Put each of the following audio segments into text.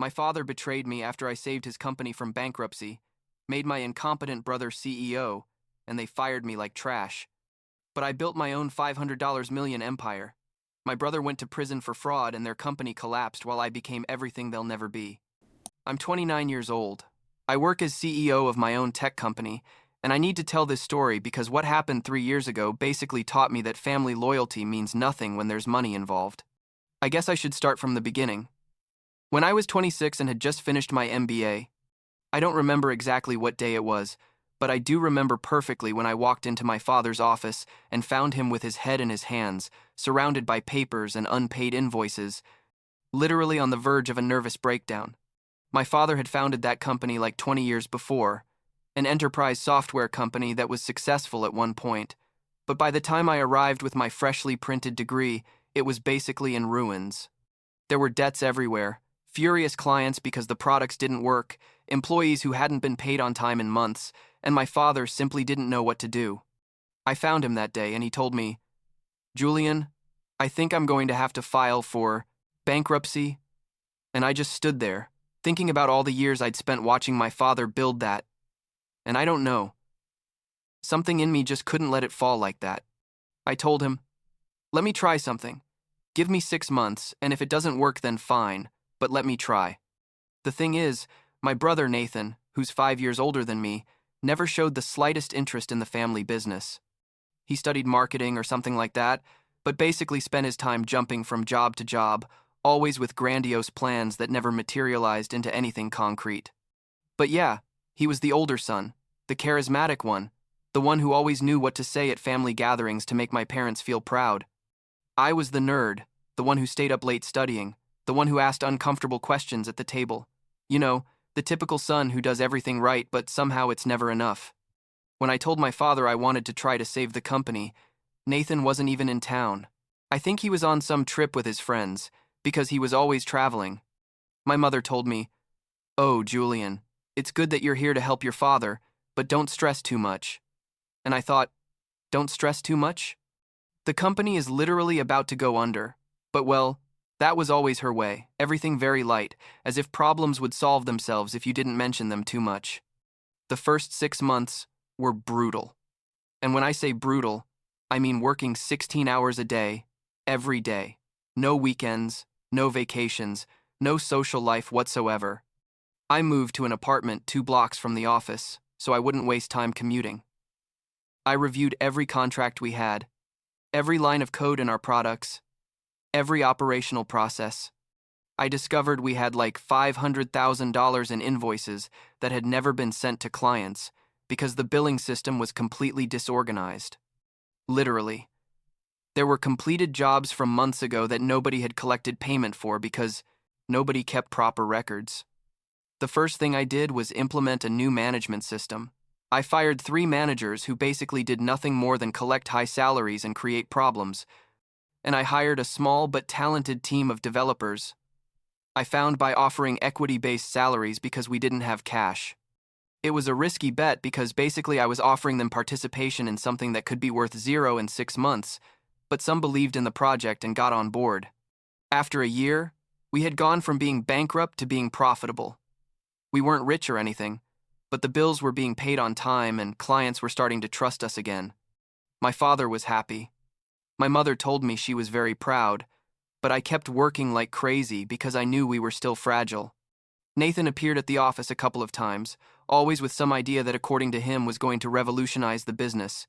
My father betrayed me after I saved his company from bankruptcy, made my incompetent brother CEO, and they fired me like trash. But I built my own $500 million empire. My brother went to prison for fraud and their company collapsed while I became everything they'll never be. I'm 29 years old. I work as CEO of my own tech company, and I need to tell this story because what happened 3 years ago basically taught me that family loyalty means nothing when there's money involved. I guess I should start from the beginning. When I was 26 and had just finished my MBA, I don't remember exactly what day it was, but I do remember perfectly when I walked into my father's office and found him with his head in his hands, surrounded by papers and unpaid invoices, literally on the verge of a nervous breakdown. My father had founded that company like 20 years before, an enterprise software company that was successful at one point, but by the time I arrived with my freshly printed degree, it was basically in ruins. There were debts everywhere, furious clients because the products didn't work, employees who hadn't been paid on time in months, and my father simply didn't know what to do. I found him that day and he told me, "Julian, I think I'm going to have to file for bankruptcy." And I just stood there, thinking about all the years I'd spent watching my father build that. And I don't know. Something in me just couldn't let it fall like that. I told him, "Let me try something. Give me 6 months, and if it doesn't work then fine, but let me try." The thing is, my brother Nathan, who's 5 years older than me, never showed the slightest interest in the family business. He studied marketing or something like that, but basically spent his time jumping from job to job, always with grandiose plans that never materialized into anything concrete. But yeah, he was the older son, the charismatic one, the one who always knew what to say at family gatherings to make my parents feel proud. I was the nerd, the one who stayed up late studying, the one who asked uncomfortable questions at the table. You know, the typical son who does everything right, but somehow it's never enough. When I told my father I wanted to try to save the company, Nathan wasn't even in town. I think he was on some trip with his friends, because he was always traveling. My mother told me, "Oh, Julian, it's good that you're here to help your father, but don't stress too much." And I thought, don't stress too much? The company is literally about to go under. But well, that was always her way, everything very light, as if problems would solve themselves if you didn't mention them too much. The first 6 months were brutal. And when I say brutal, I mean working 16 hours a day, every day. No weekends, no vacations, no social life whatsoever. I moved to an apartment 2 blocks from the office, so I wouldn't waste time commuting. I reviewed every contract we had, every line of code in our products, every operational process. I discovered we had like $500,000 in invoices that had never been sent to clients because the billing system was completely disorganized. Literally. There were completed jobs from months ago that nobody had collected payment for because nobody kept proper records. The first thing I did was implement a new management system. I fired 3 managers who basically did nothing more than collect high salaries and create problems, and I hired a small but talented team of developers. I found by offering equity-based salaries because we didn't have cash. It was a risky bet because basically I was offering them participation in something that could be worth 0 in 6 months, but some believed in the project and got on board. After a year, we had gone from being bankrupt to being profitable. We weren't rich or anything, but the bills were being paid on time and clients were starting to trust us again. My father was happy. My mother told me she was very proud, but I kept working like crazy because I knew we were still fragile. Nathan appeared at the office a couple of times, always with some idea that according to him was going to revolutionize the business.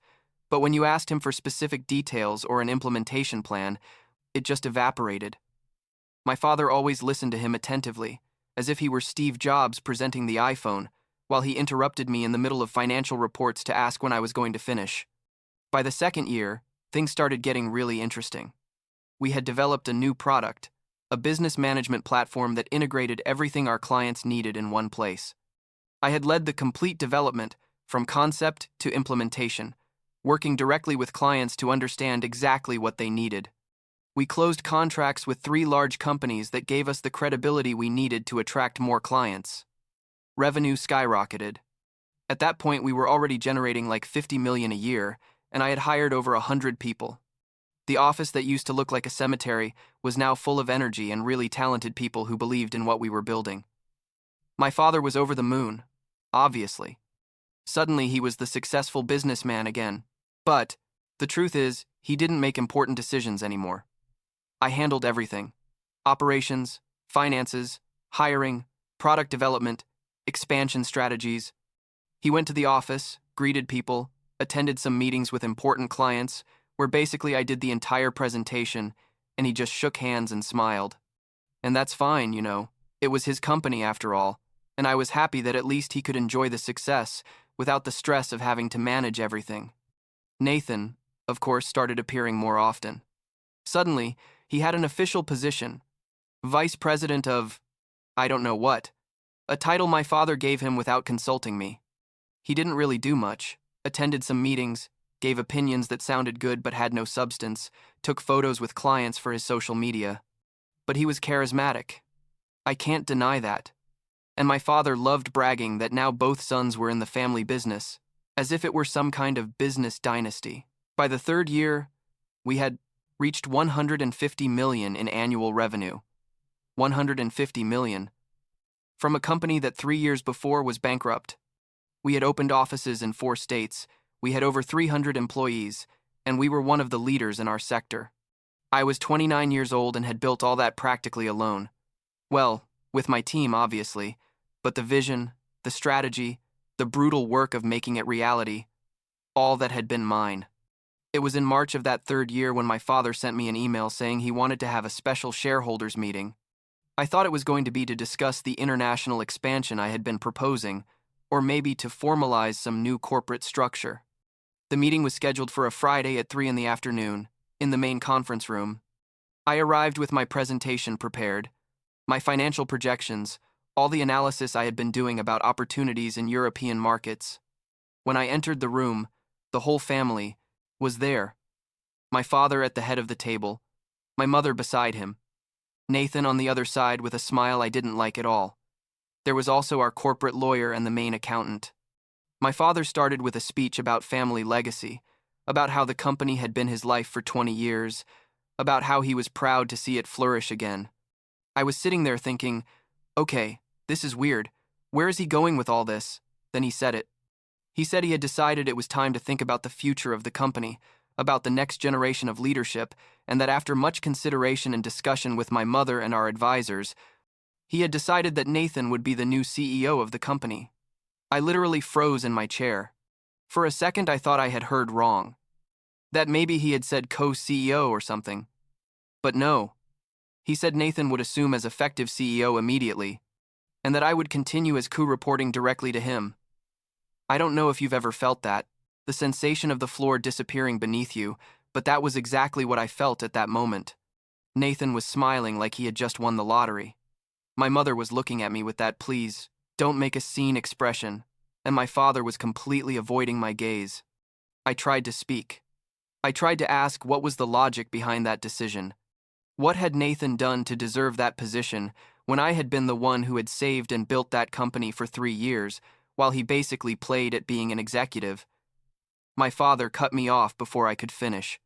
But when you asked him for specific details or an implementation plan, it just evaporated. My father always listened to him attentively, as if he were Steve Jobs presenting the iPhone, while he interrupted me in the middle of financial reports to ask when I was going to finish. By the second year, things started getting really interesting. We had developed a new product, a business management platform that integrated everything our clients needed in one place. I had led the complete development, from concept to implementation, working directly with clients to understand exactly what they needed. We closed contracts with 3 large companies that gave us the credibility we needed to attract more clients. Revenue skyrocketed. At that point, we were already generating like $50 million a year, and I had hired over 100 people. The office that used to look like a cemetery was now full of energy and really talented people who believed in what we were building. My father was over the moon, obviously. Suddenly he was the successful businessman again. But the truth is, he didn't make important decisions anymore. I handled everything: operations, finances, hiring, product development, expansion strategies. He went to the office, greeted people, attended some meetings with important clients, where basically I did the entire presentation, and he just shook hands and smiled. And that's fine, you know. It was his company after all, and I was happy that at least he could enjoy the success without the stress of having to manage everything. Nathan, of course, started appearing more often. Suddenly, he had an official position: vice president of I don't know what, a title my father gave him without consulting me. He didn't really do much, attended some meetings, gave opinions that sounded good but had no substance, took photos with clients for his social media. But he was charismatic. I can't deny that. And my father loved bragging that now both sons were in the family business, as if it were some kind of business dynasty. By the third year, we had reached 150 million in annual revenue. 150 million. From a company that 3 years before was bankrupt. We had opened offices in 4 states, we had over 300 employees, and we were one of the leaders in our sector. I was 29 years old and had built all that practically alone. Well, with my team, obviously, but the vision, the strategy, the brutal work of making it reality, all that had been mine. It was in March of that third year when my father sent me an email saying he wanted to have a special shareholders meeting. I thought it was going to be to discuss the international expansion I had been proposing, or maybe to formalize some new corporate structure. The meeting was scheduled for a Friday at 3 in the afternoon, in the main conference room. I arrived with my presentation prepared, my financial projections, all the analysis I had been doing about opportunities in European markets. When I entered the room, the whole family was there. My father at the head of the table, my mother beside him, Nathan on the other side with a smile I didn't like at all. There was also our corporate lawyer and the main accountant. My father started with a speech about family legacy, about how the company had been his life for 20 years, about how he was proud to see it flourish again. I was sitting there thinking, okay, this is weird. Where is he going with all this? Then he said it. He said he had decided it was time to think about the future of the company, about the next generation of leadership, and that after much consideration and discussion with my mother and our advisors, he had decided that Nathan would be the new CEO of the company. I literally froze in my chair. For a second I thought I had heard wrong. That maybe he had said co-CEO or something. But no. He said Nathan would assume as effective CEO immediately, and that I would continue as co reporting directly to him. I don't know if you've ever felt that, the sensation of the floor disappearing beneath you, but that was exactly what I felt at that moment. Nathan was smiling like he had just won the lottery. My mother was looking at me with that please, don't make a scene expression, and my father was completely avoiding my gaze. I tried to speak. I tried to ask what was the logic behind that decision. What had Nathan done to deserve that position when I had been the one who had saved and built that company for 3 years, while he basically played at being an executive? My father cut me off before I could finish.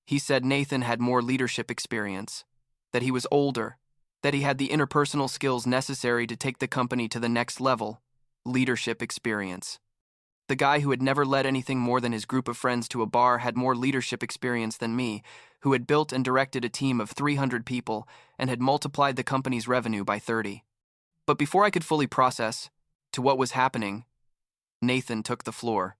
He said Nathan had more leadership experience, that he was older, that he had the interpersonal skills necessary to take the company to the next level. Leadership experience. The guy who had never led anything more than his group of friends to a bar had more leadership experience than me, who had built and directed a team of 300 people and had multiplied the company's revenue by 30. But before I could fully process to what was happening, Nathan took the floor.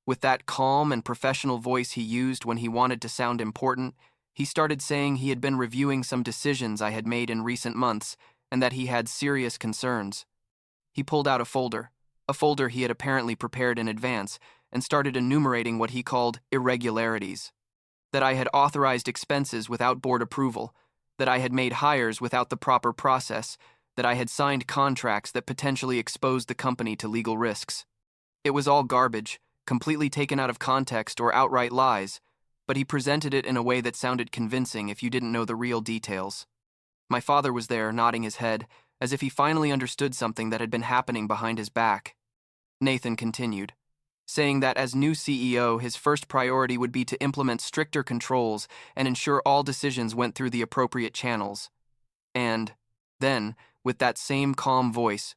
With that calm and professional voice he used when he wanted to sound important, he started saying he had been reviewing some decisions I had made in recent months and that he had serious concerns. He pulled out a folder he had apparently prepared in advance, and started enumerating what he called irregularities. That I had authorized expenses without board approval, that I had made hires without the proper process, that I had signed contracts that potentially exposed the company to legal risks. It was all garbage, completely taken out of context or outright lies, but he presented it in a way that sounded convincing if you didn't know the real details. My father was there, nodding his head, as if he finally understood something that had been happening behind his back. Nathan continued. saying that as new CEO, his first priority would be to implement stricter controls and ensure all decisions went through the appropriate channels. And then, with that same calm voice,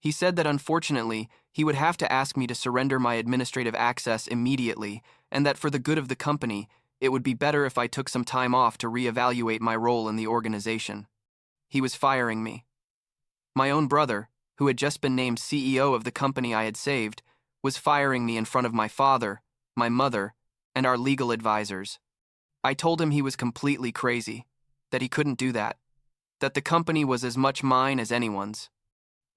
he said that unfortunately, he would have to ask me to surrender my administrative access immediately, and that for the good of the company, it would be better if I took some time off to reevaluate my role in the organization. He was firing me. My own brother, who had just been named CEO of the company I had saved, was firing me in front of my father, my mother, and our legal advisors. I told him he was completely crazy, that he couldn't do that the company was as much mine as anyone's.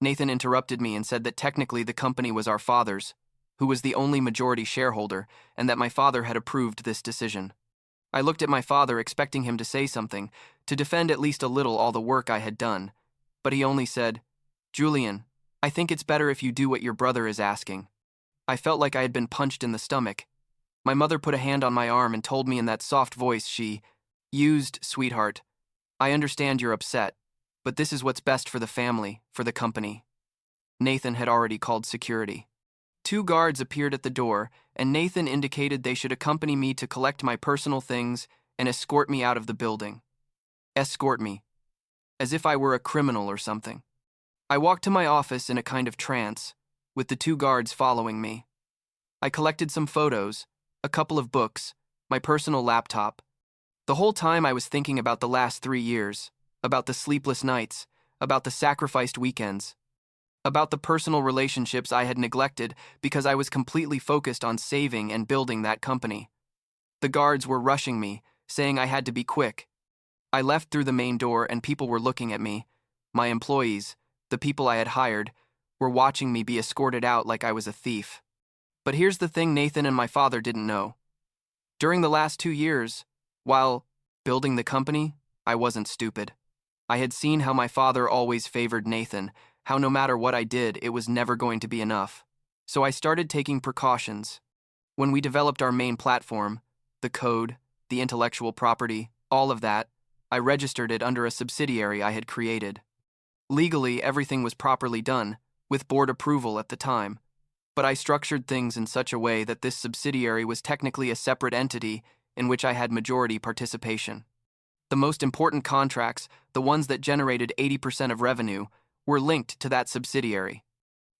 Nathan interrupted me and said that technically the company was our father's, who was the only majority shareholder, and that my father had approved this decision. I looked at my father expecting him to say something, to defend at least a little all the work I had done, but he only said, "Julian, I think it's better if you do what your brother is asking." I felt like I had been punched in the stomach. My mother put a hand on my arm and told me in that soft voice she used, "Sweetheart, I understand you're upset, but this is what's best for the family, for the company." Nathan had already called security. 2 guards appeared at the door, and Nathan indicated they should accompany me to collect my personal things and escort me out of the building. Escort me. As if I were a criminal or something. I walked to my office in a kind of trance, with the 2 guards following me. I collected some photos, a couple of books, my personal laptop. The whole time I was thinking about the last 3 years, about the sleepless nights, about the sacrificed weekends, about the personal relationships I had neglected because I was completely focused on saving and building that company. The guards were rushing me, saying I had to be quick. I left through the main door and people were looking at me. My employees, the people I had hired, were watching me be escorted out like I was a thief. But here's the thing Nathan and my father didn't know. During the last 2 years, while building the company, I wasn't stupid. I had seen how my father always favored Nathan, how no matter what I did, it was never going to be enough. So I started taking precautions. When we developed our main platform, the code, the intellectual property, all of that, I registered it under a subsidiary I had created. Legally, everything was properly done, with board approval at the time. But I structured things in such a way that this subsidiary was technically a separate entity in which I had majority participation. The most important contracts, the ones that generated 80% of revenue, were linked to that subsidiary.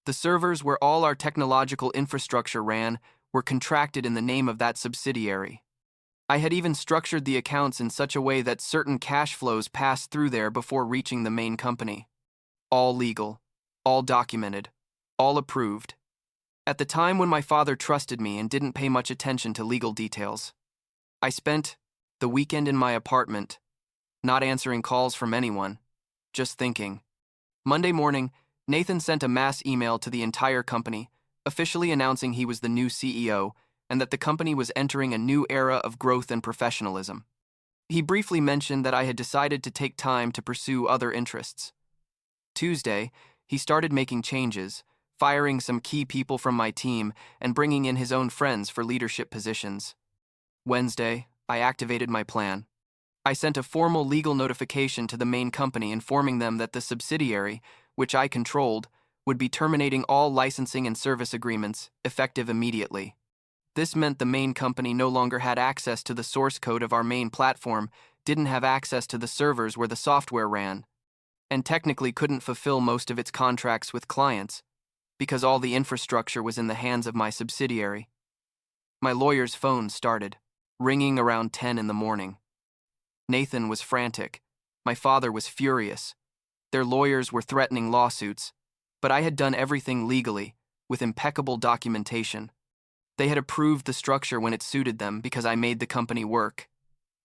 The servers where all our technological infrastructure ran were contracted in the name of that subsidiary. I had even structured the accounts in such a way that certain cash flows passed through there before reaching the main company. All legal, all documented, all approved. At the time when my father trusted me and didn't pay much attention to legal details, I spent the weekend in my apartment, not answering calls from anyone, just thinking. Monday morning, Nathan sent a mass email to the entire company, officially announcing he was the new CEO and that the company was entering a new era of growth and professionalism. He briefly mentioned that I had decided to take time to pursue other interests. Tuesday, he started making changes, firing some key people from my team and bringing in his own friends for leadership positions. Wednesday, I activated my plan. I sent a formal legal notification to the main company informing them that the subsidiary, which I controlled, would be terminating all licensing and service agreements, effective immediately. This meant the main company no longer had access to the source code of our main platform, didn't have access to the servers where the software ran, and technically couldn't fulfill most of its contracts with clients, because all the infrastructure was in the hands of my subsidiary. My lawyer's phone started, ringing around 10 in the morning. Nathan was frantic. My father was furious. Their lawyers were threatening lawsuits, but I had done everything legally, with impeccable documentation. They had approved the structure when it suited them because I made the company work.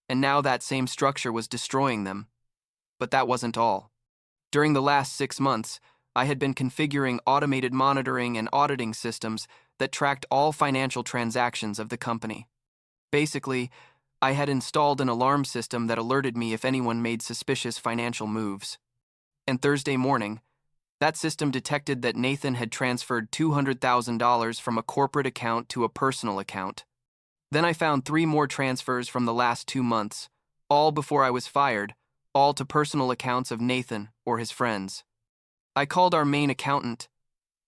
And now that same structure was destroying them. But that wasn't all. During the last 6 months, I had been configuring automated monitoring and auditing systems that tracked all financial transactions of the company. Basically, I had installed an alarm system that alerted me if anyone made suspicious financial moves. And Thursday morning, that system detected that Nathan had transferred $200,000 from a corporate account to a personal account. Then I found 3 more transfers from the last 2 months, all before I was fired, all to personal accounts of Nathan or his friends. I called our main accountant,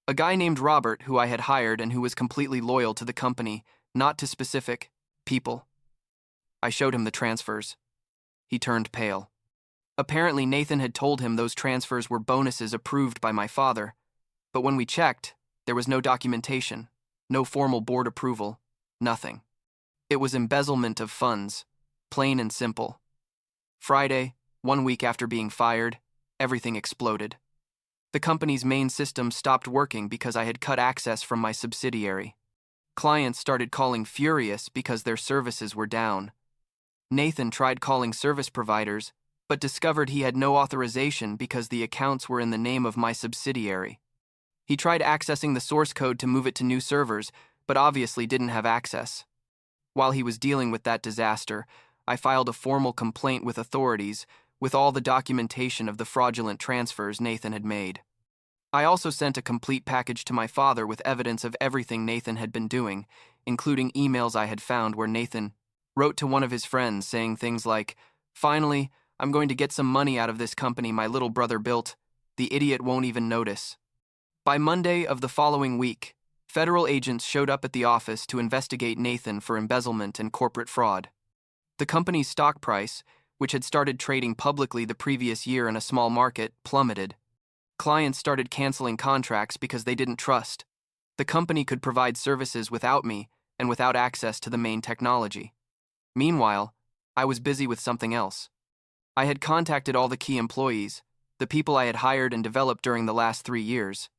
A guy named Robert who I had hired and who was completely loyal to the company, not to specific people. I showed him the transfers. He turned pale. Apparently, Nathan had told him those transfers were bonuses approved by my father, but when we checked, there was no documentation, no formal board approval, nothing. It was embezzlement of funds, plain and simple. Friday, 1 week after being fired, everything exploded. The company's main system stopped working because I had cut access from my subsidiary. Clients started calling furious because their services were down. Nathan tried calling service providers, but discovered he had no authorization because the accounts were in the name of my subsidiary. He tried accessing the source code to move it to new servers, but obviously didn't have access. While he was dealing with that disaster, I filed a formal complaint with authorities with all the documentation of the fraudulent transfers Nathan had made. I also sent a complete package to my father with evidence of everything Nathan had been doing, including emails I had found where Nathan wrote to one of his friends saying things like, "Finally, I'm going to get some money out of this company my little brother built. The idiot won't even notice." By Monday of the following week, federal agents showed up at the office to investigate Nathan for embezzlement and corporate fraud. The company's stock price, which had started trading publicly the previous year in a small market, plummeted. Clients started canceling contracts because they didn't trust the company could provide services without me and without access to the main technology. Meanwhile, I was busy with something else. I had contacted all the key employees, the people I had hired and developed during the last 3 years.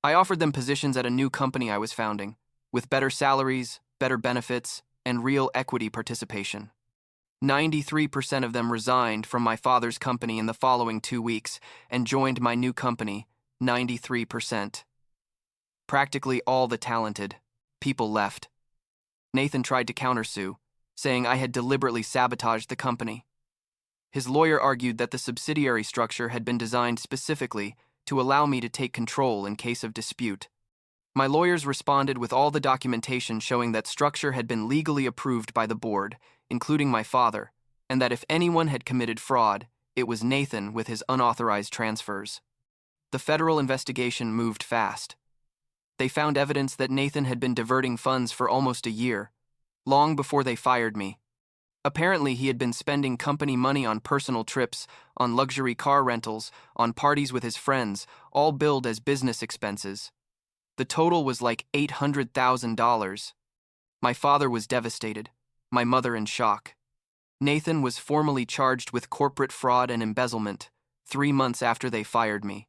I offered them positions at a new company I was founding, with better salaries, better benefits, and real equity participation. 93% of them resigned from my father's company in the following 2 weeks and joined my new company, 93%. Practically all the talented people left. Nathan tried to countersue, saying I had deliberately sabotaged the company. His lawyer argued that the subsidiary structure had been designed specifically to allow me to take control in case of dispute. My lawyers responded with all the documentation showing that structure had been legally approved by the board, including my father, and that if anyone had committed fraud, it was Nathan with his unauthorized transfers. The federal investigation moved fast. They found evidence that Nathan had been diverting funds for almost a year, long before they fired me. Apparently, he had been spending company money on personal trips, on luxury car rentals, on parties with his friends, all billed as business expenses. The total was like $800,000. My father was devastated, my mother in shock. Nathan was formally charged with corporate fraud and embezzlement 3 months after they fired me.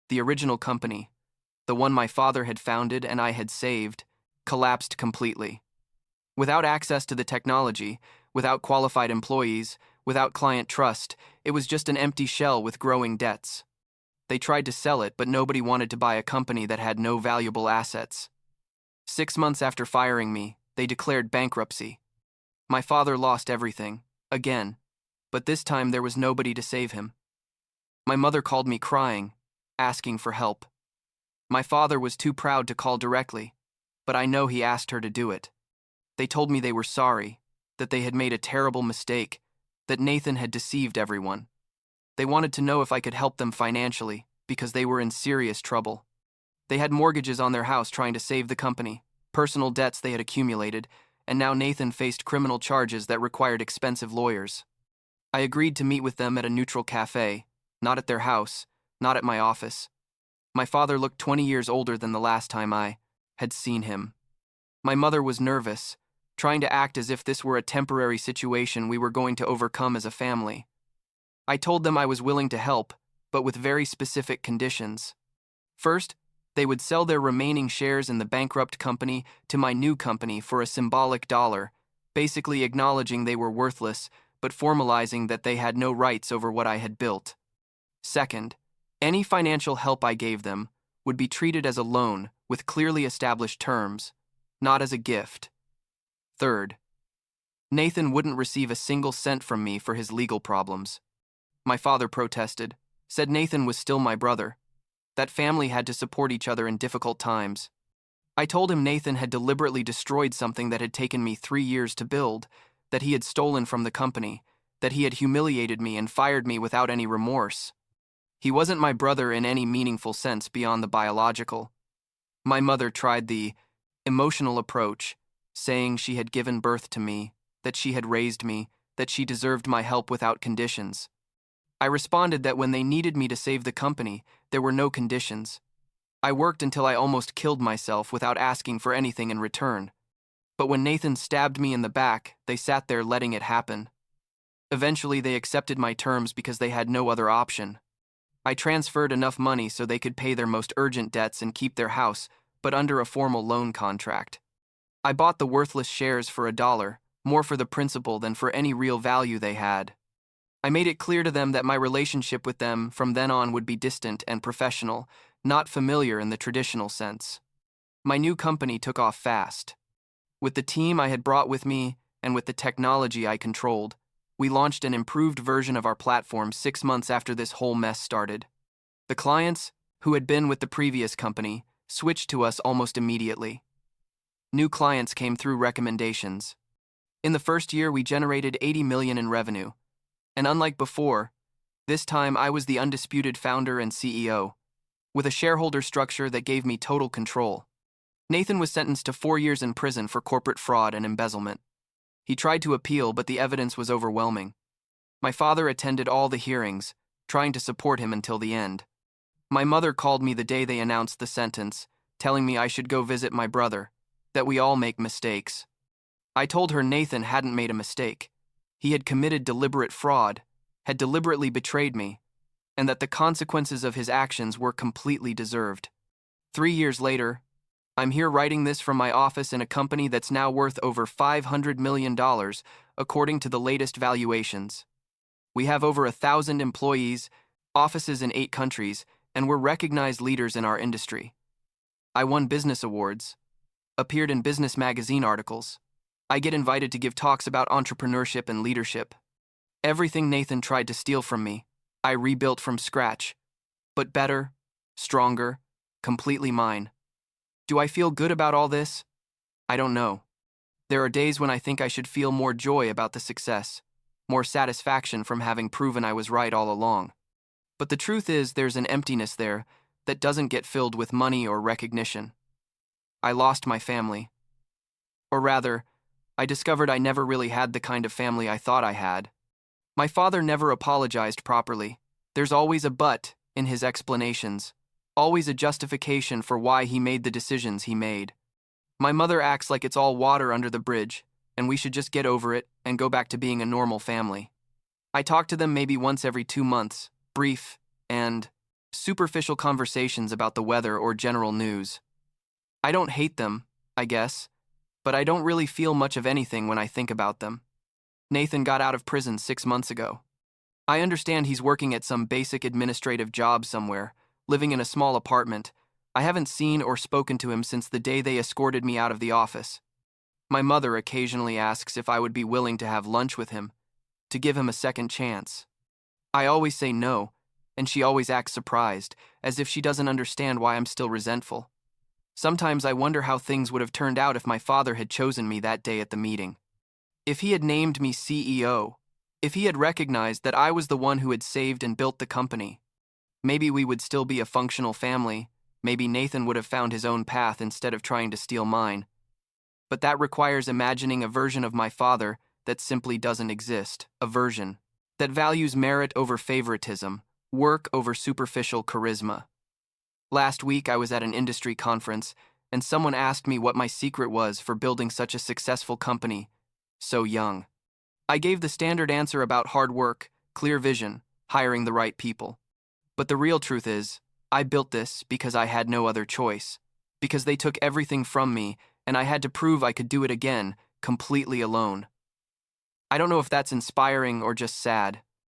The original company, the one my father had founded and I had saved, collapsed completely. Without access to the technology, without qualified employees, without client trust, it was just an empty shell with growing debts. They tried to sell it, but nobody wanted to buy a company that had no valuable assets. 6 months after firing me, they declared bankruptcy. My father lost everything, again, but this time there was nobody to save him. My mother called me crying, asking for help. My father was too proud to call directly, but I know he asked her to do it. They told me they were sorry, that they had made a terrible mistake, that Nathan had deceived everyone. They wanted to know if I could help them financially, because they were in serious trouble. They had mortgages on their house trying to save the company, personal debts they had accumulated, and now Nathan faced criminal charges that required expensive lawyers. I agreed to meet with them at a neutral cafe, not at their house, not at my office. My father looked 20 years older than the last time I had seen him. My mother was nervous, trying to act as if this were a temporary situation we were going to overcome as a family. I told them I was willing to help, but with very specific conditions. First, they would sell their remaining shares in the bankrupt company to my new company for a symbolic $1, basically acknowledging they were worthless, but formalizing that they had no rights over what I had built. Second, any financial help I gave them would be treated as a loan with clearly established terms, not as a gift. Third, Nathan wouldn't receive a single cent from me for his legal problems. My father protested, said Nathan was still my brother, that family had to support each other in difficult times. I told him Nathan had deliberately destroyed something that had taken me 3 years to build, that he had stolen from the company, that he had humiliated me and fired me without any remorse. He wasn't my brother in any meaningful sense beyond the biological. My mother tried the emotional approach, saying she had given birth to me, that she had raised me, that she deserved my help without conditions. I responded that when they needed me to save the company, there were no conditions. I worked until I almost killed myself without asking for anything in return. But when Nathan stabbed me in the back, they sat there letting it happen. Eventually, they accepted my terms because they had no other option. I transferred enough money so they could pay their most urgent debts and keep their house, but under a formal loan contract. I bought the worthless shares for $1, more for the principal than for any real value they had. I made it clear to them that my relationship with them from then on would be distant and professional, not familiar in the traditional sense. My new company took off fast. With the team I had brought with me and with the technology I controlled, we launched an improved version of our platform 6 months after this whole mess started. The clients, who had been with the previous company, switched to us almost immediately. New clients came through recommendations. In the first year, we generated $80 million in revenue. And unlike before, this time I was the undisputed founder and CEO, with a shareholder structure that gave me total control. Nathan was sentenced to 4 years in prison for corporate fraud and embezzlement. He tried to appeal, but the evidence was overwhelming. My father attended all the hearings, trying to support him until the end. My mother called me the day they announced the sentence, telling me I should go visit my brother, that we all make mistakes. I told her Nathan hadn't made a mistake. He had committed deliberate fraud, had deliberately betrayed me, and that the consequences of his actions were completely deserved. 3 years later, I'm here writing this from my office in a company that's now worth over $500 million, according to the latest valuations. We have over 1,000 employees, offices in 8 countries, and we're recognized leaders in our industry. I won business awards, appeared in business magazine articles. I get invited to give talks about entrepreneurship and leadership. Everything Nathan tried to steal from me, I rebuilt from scratch, but better, stronger, completely mine. Do I feel good about all this? I don't know. There are days when I think I should feel more joy about the success, more satisfaction from having proven I was right all along. But the truth is, there's an emptiness there that doesn't get filled with money or recognition. I lost my family. Or rather, I discovered I never really had the kind of family I thought I had. My father never apologized properly. There's always a but in his explanations, always a justification for why he made the decisions he made. My mother acts like it's all water under the bridge, and we should just get over it and go back to being a normal family. I talk to them maybe once every 2 months, brief and superficial conversations about the weather or general news. I don't hate them, I guess, but I don't really feel much of anything when I think about them. Nathan got out of prison 6 months ago. I understand he's working at some basic administrative job somewhere, living in a small apartment. I haven't seen or spoken to him since the day they escorted me out of the office. My mother occasionally asks if I would be willing to have lunch with him, to give him a second chance. I always say no, and she always acts surprised, as if she doesn't understand why I'm still resentful. Sometimes I wonder how things would have turned out if my father had chosen me that day at the meeting. If he had named me CEO, if he had recognized that I was the one who had saved and built the company, maybe we would still be a functional family. Maybe Nathan would have found his own path instead of trying to steal mine. But that requires imagining a version of my father that simply doesn't exist, a version that values merit over favoritism, work over superficial charisma. Last week I was at an industry conference, and someone asked me what my secret was for building such a successful company so young. I gave the standard answer about hard work, clear vision, hiring the right people. But the real truth is, I built this because I had no other choice, because they took everything from me, and I had to prove I could do it again, completely alone. I don't know if that's inspiring or just sad.